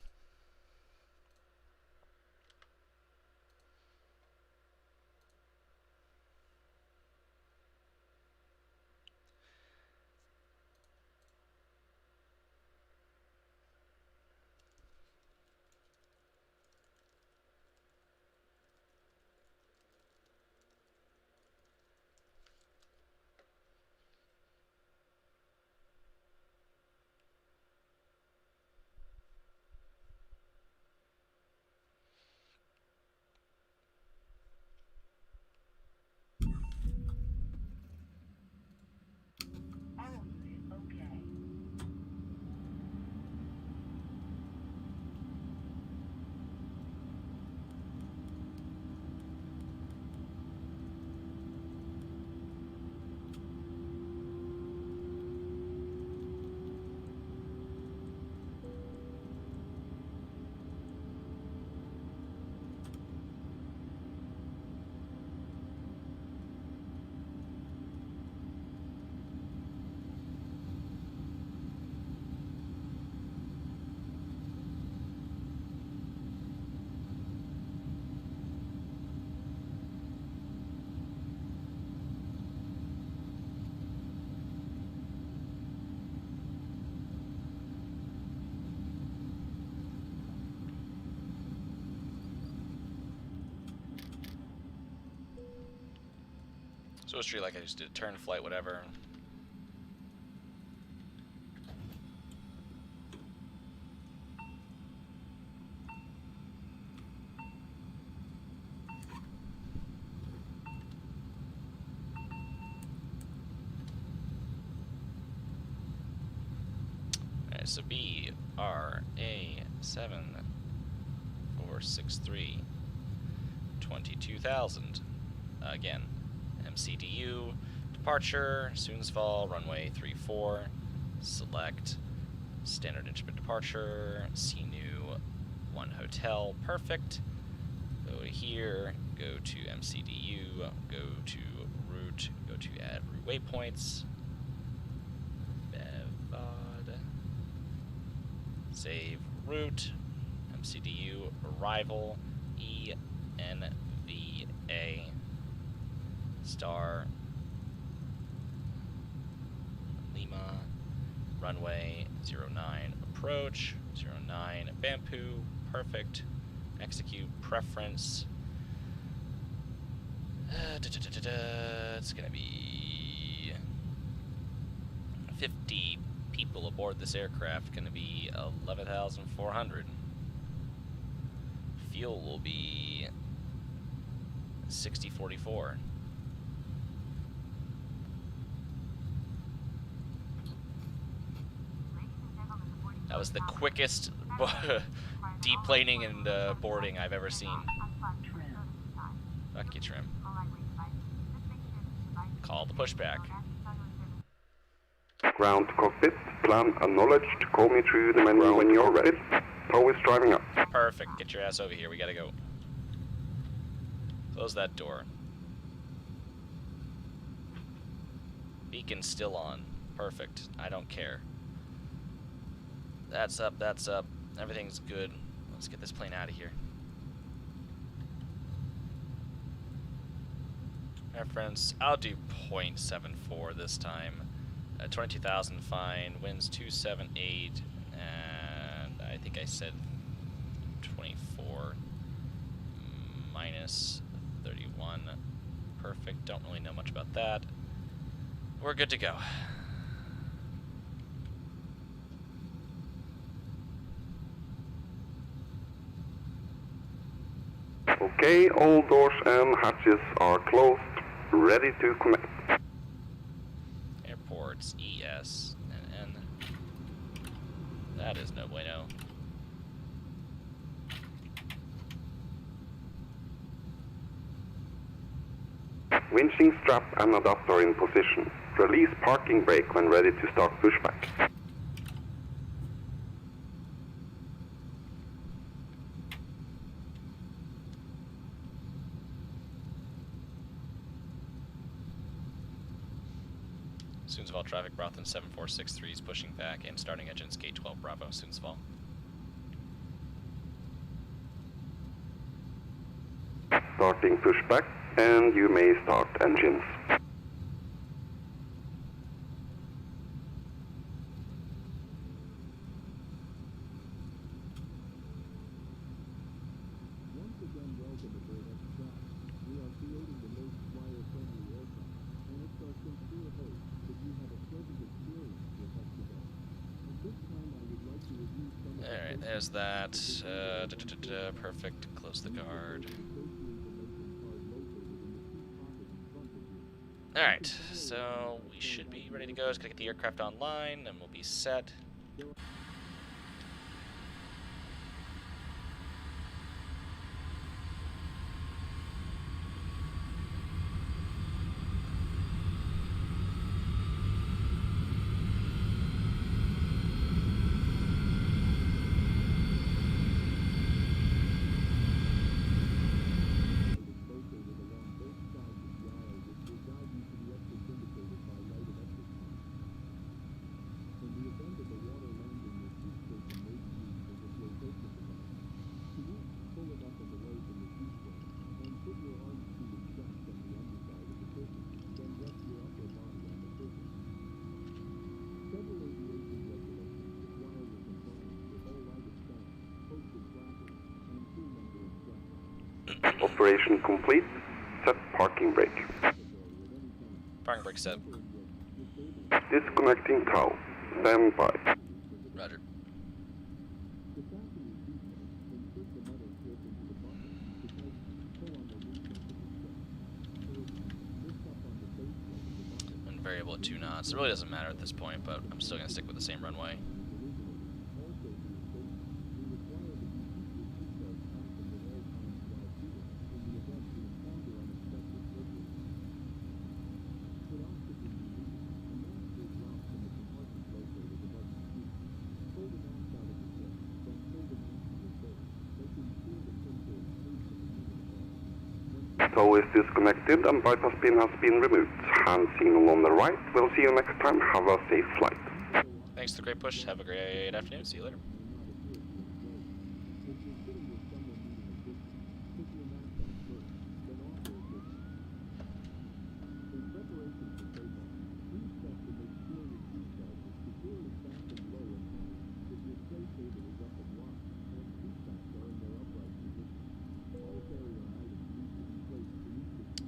So it's treated like I just did turn flight, whatever. Alright, so BRA7463 22,000. Again, MCDU, departure, Sundsvall, runway 34, select standard instrument departure, CNU 1 hotel, perfect. Go to here, go to MCDU, go to route, go to add route waypoints, Bevod, save route, MCDU, arrival, ENVA, star, Lima, runway 09, approach, 09, Bamboo, perfect, execute, preference, it's gonna be 50 people aboard this aircraft, gonna be 11,400. Fuel will be 6044. That was the quickest deplaning and boarding I've ever seen. Fuck you, Trim. Call the pushback. Ground to cockpit. Plan acknowledged. Call me through the menu when you're ready. Tow is driving up. Perfect. Get your ass over here. We gotta go. Close that door. Beacon's still on. Perfect. I don't care. That's up, that's up. Everything's good. Let's get this plane out of here. Alright, friends, I'll do 0.74 this time. 22,000 fine, winds 278, and I think I said 24 minus 31. Perfect, don't really know much about that. We're good to go. Okay, all doors and hatches are closed. Ready to connect. Airports, ESNN. That is no bueno. Winching strap and adapter in position. Release parking brake when ready to start pushback. Sundsvall traffic, Braathens 7463 is pushing back and starting engines gate 12 Bravo, Sundsvall. Starting pushback, and you may start engines. Once again, welcome aboard X-Crafts. We are creating the most flyer-friendly aircraft, and it's our sincere hope that you have a pleasant experience with us today. At this time, I would like to review some of the Alright, there's that. Perfect. Close the guard. Alright, so we should be ready to go. Just gotta get the aircraft online, and we'll be set. Operation complete. Set parking brake. Parking brake set. Disconnecting tow. Stand by. Roger. And variable at 2 knots. It really doesn't matter at this point, but I'm still going to stick with the same runway. Tow is disconnected and bypass pin has been removed. Hand signal on the right. We'll see you next time. Have a safe flight. Thanks for the great push. Have a great afternoon. See you later.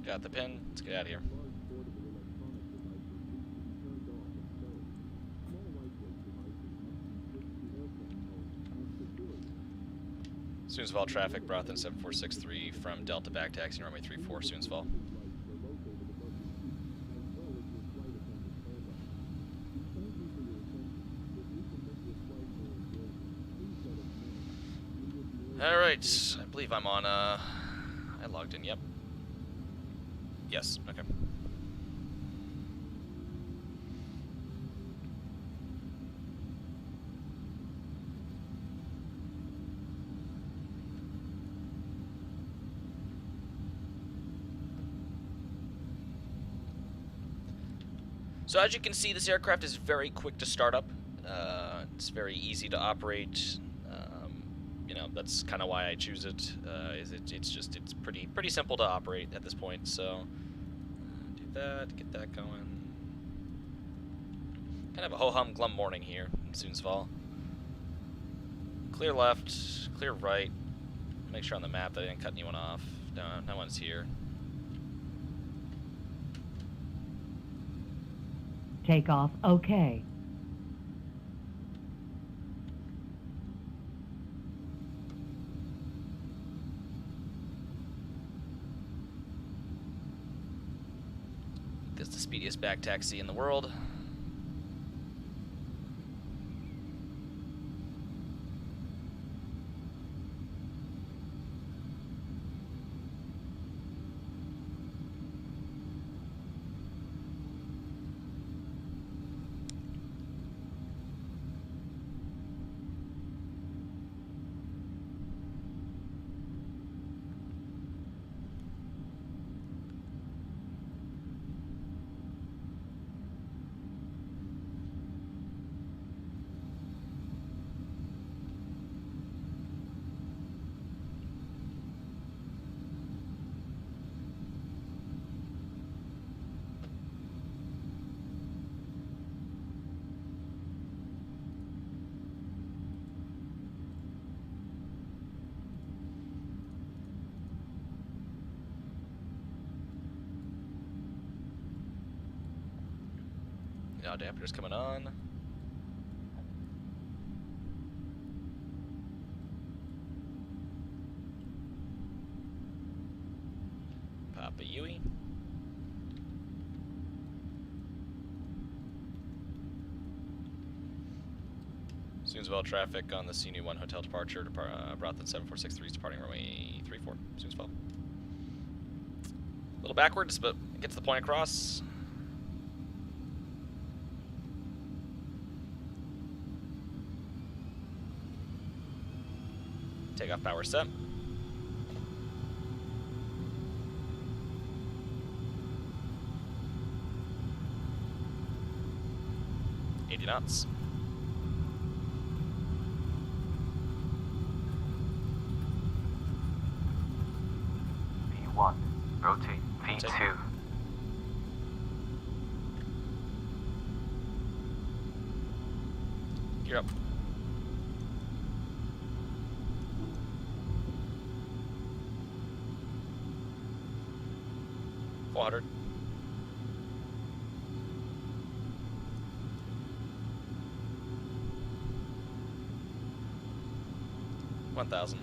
Got the pin. Let's get out of here. Sundsvall traffic, Braathens 7463 from Delta back taxi runway 34 Sundsvall. Alright, I believe I'm on, I logged in, yep. Yes, okay. So as you can see, this aircraft is very quick to start up. It's very easy to operate. You know, that's kind of why I choose it. It's pretty simple to operate at this point. So do that, get that going. Kind of a ho-hum glum morning here in Sundsvall. Clear left, clear right. Make sure on the map that I didn't cut anyone off. No one's here. Takeoff, okay. This is the speediest back taxi in the world. Now dampener's coming on. Papa Yui. Sundsvall traffic on the CNU1 hotel departure. Braathens 7463 is departing runway 34, Sundsvall. A little backwards, but it gets the point across. Takeoff power set. knots. V1, rotate, V2. Gear up. 21,000.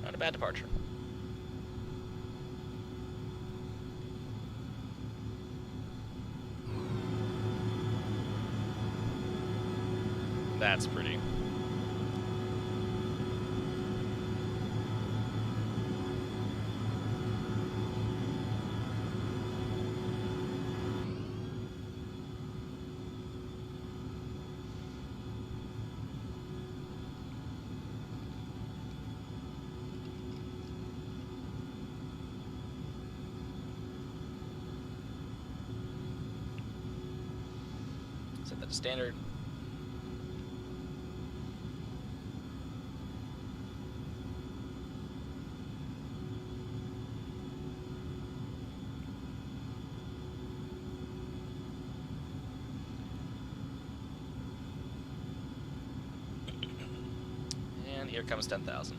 Not a bad departure. That's pretty. Set that to standard. And here comes 10,000.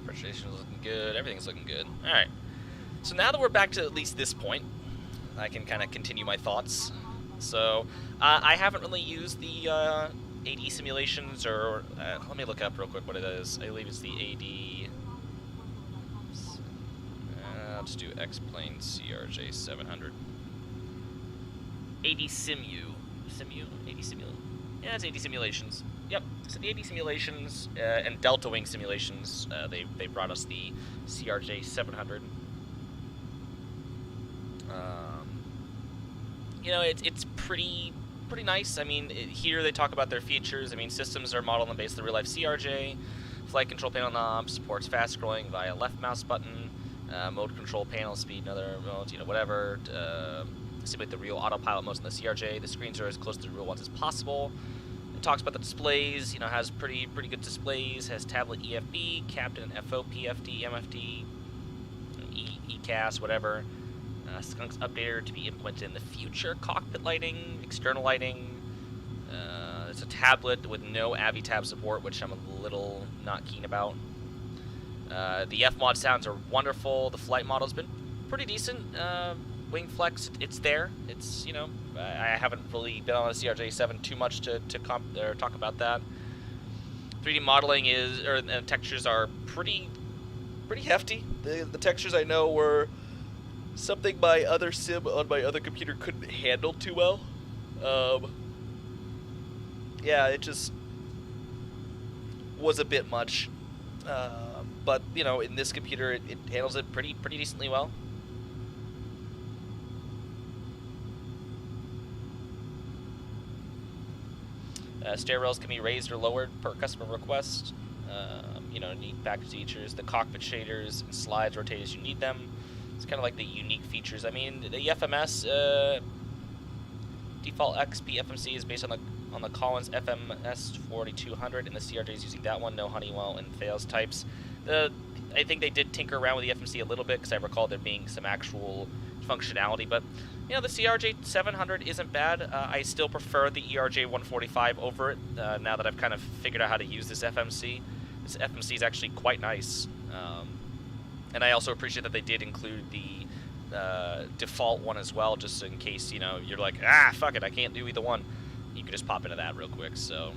Pressurization is looking good. Everything's looking good. All right. So now that we're back to at least this point, I can kind of continue my thoughts. So I haven't really used the AD simulations, or let me look up real quick what it is. I believe it's the AD. I'll just do X-Plane CRJ 700. AD Simu. AD Simu. Yeah, it's AD simulations. Yep. So the AD simulations and Delta Wing simulations, they brought us the CRJ 700. You know, it's pretty nice. I mean, here they talk about their features. I mean, systems are modeled on the base of the real-life CRJ. Flight control panel knob supports fast scrolling via left mouse button. Mode control panel, speed, and other modes, you know, whatever. Simulate the real autopilot modes in the CRJ. The screens are as close to the real ones as possible. It talks about the displays. You know, has pretty good displays. Has tablet EFB, captain FO, PFD, MFD, ECAS, whatever. Skunk's updater to be implemented in the future. Cockpit lighting, external lighting. It's a tablet with no AviTab support, which I'm a little not keen about. The FMOD sounds are wonderful. The flight model's been pretty decent. Wing flex, it's there. It's, you know, I haven't really been on a CRJ7 too much to talk about that. 3D modeling textures are pretty hefty. The textures I know were something my other sim on my other computer couldn't handle too well. Yeah, it just was a bit much. But, you know, in this computer, it handles it pretty decently well. Stair rails can be raised or lowered per customer request. You know, neat package features. The cockpit shaders and slides rotate as you need them. It's kind of like the unique features. I mean, the FMS default XP FMC is based on the Collins FMS 4200, and the CRJ is using that one. No Honeywell and Thales types. I think they did tinker around with the FMC a little bit because I recall there being some actual functionality, but you know, the CRJ 700 isn't bad. I still prefer the ERJ 145 over it now that I've kind of figured out how to use this FMC. This FMC is actually quite nice, and I also appreciate that they did include the default one as well, just in case, you know, you're like, fuck it, I can't do either one. You can just pop into that real quick. So,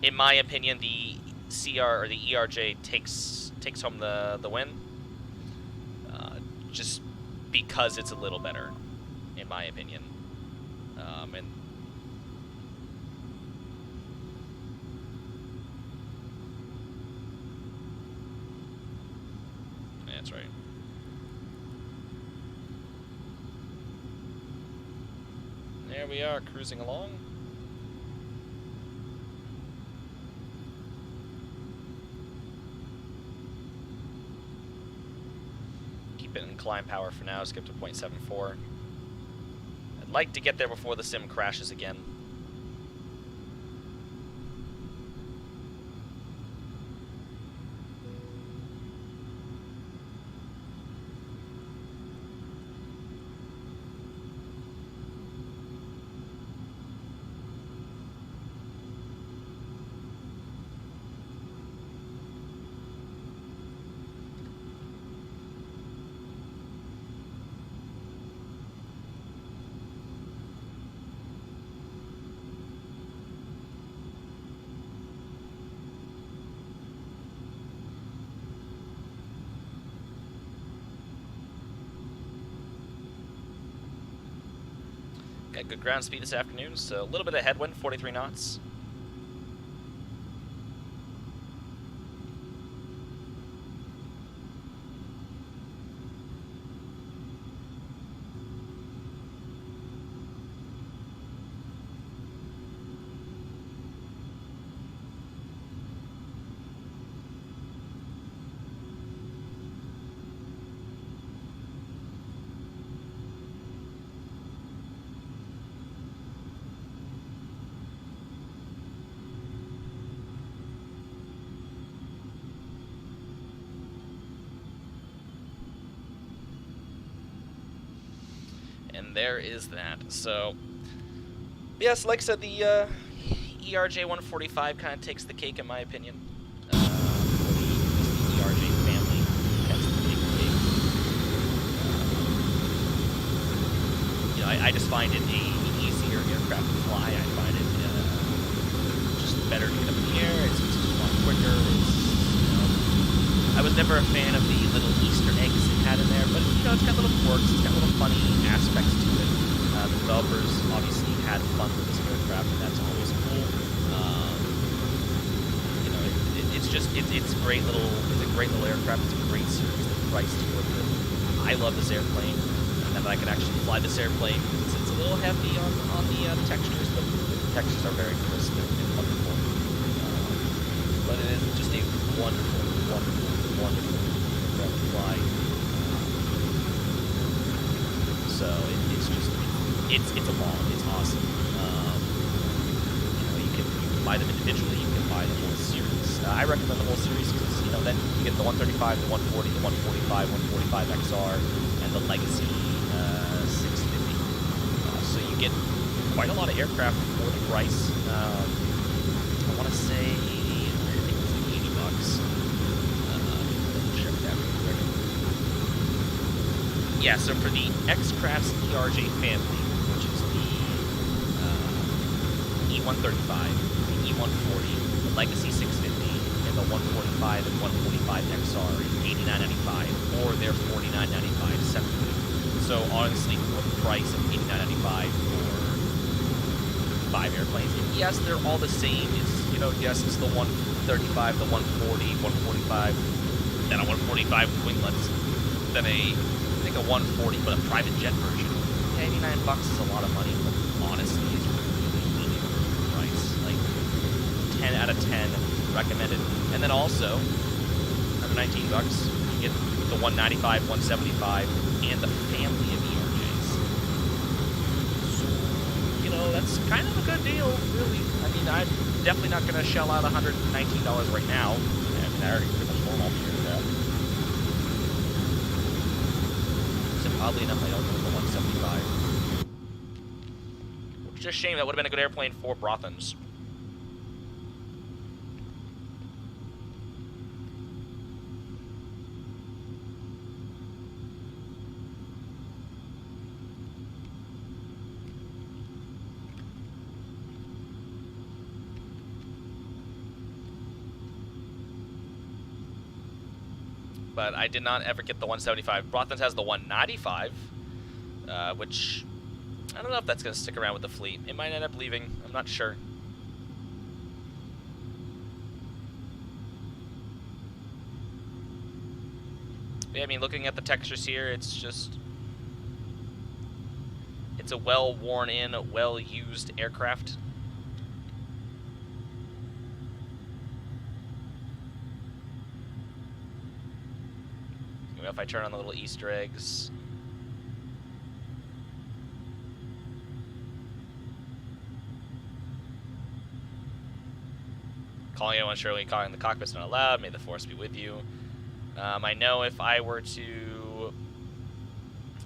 in my opinion, the CR or the ERJ takes home the win, just because it's a little better, in my opinion. And that's right. There we are, cruising along. Keep it in climb power for now, skip to 0.74. I'd like to get there before the sim crashes again. Got good ground speed this afternoon, so a little bit of headwind, 43 knots. And there is that. So, yes, like I said, the ERJ 145 kind of takes the cake, in my opinion. The ERJ family has the cake. You know, I just find it an easier aircraft to fly. I find it just better to get up in the air. It's just a lot quicker. You know, I was never a fan of the little Easter eggs it had in there, but you know, it's got little quirks, it's got little funny aspects to it. The developers obviously had fun with this aircraft, and that's always cool. You know, it's a great little aircraft. It's a great series. The price to work with. I love this airplane, and that I can actually fly this airplane. It's a little heavy on the textures, but the textures are very crisp and wonderful. But it is just a wonderful aircraft to fly. So it's a ball. It's awesome. You know, you can buy them individually. You can buy the whole series. I recommend the whole series because, you know, then you get the 135, the 140, the 145, 145XR, and the Legacy 650. So you get quite a lot of aircraft for the price. I want to say, I think it was like $80. Check that real quick. Yeah, so for the X-Crafts ERJ family, which is the E135, the E140, the Legacy 650, and the 145 and 145XR is $89.95, or they're $49.95 separately. So honestly, for the price of $89.95 for 175 airplanes. And yes, they're all the same. It's, you know, yes, it's the 135, the 140, 145, then a 145 with winglets, then I think a 140, but a private jet version. $89 is a lot of money, but honestly, it's really worth the price. Like, 10 out of 10 recommended. And then also, under $19, you get the 195, 175, and the family of ERJs. So, you know, that's kind of a good deal, really. I mean, I'm definitely not going to shell out $119 right now. I mean, I already pretty much own all three of that. Except oddly enough, I don't own the 175. Which is a shame. That would have been a good airplane for Braathens. But I did not ever get the 175. Braathens has the 195, which I don't know if that's going to stick around with the fleet. It might end up leaving. I'm not sure. Yeah, I mean, looking at the textures here, it's just... It's a well-worn-in, well-used aircraft. If I turn on the little Easter eggs. Calling anyone surely, calling the cockpit's not allowed. May the force be with you. I know if I were to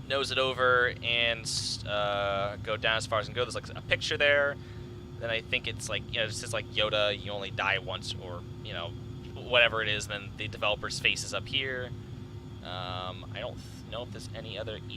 nose it over and go down as far as I can go, there's like a picture there. Then I think it's like, you know, it says like Yoda, you only die once, or, you know, whatever it is. Then the developer's face is up here. I don't know if there's any other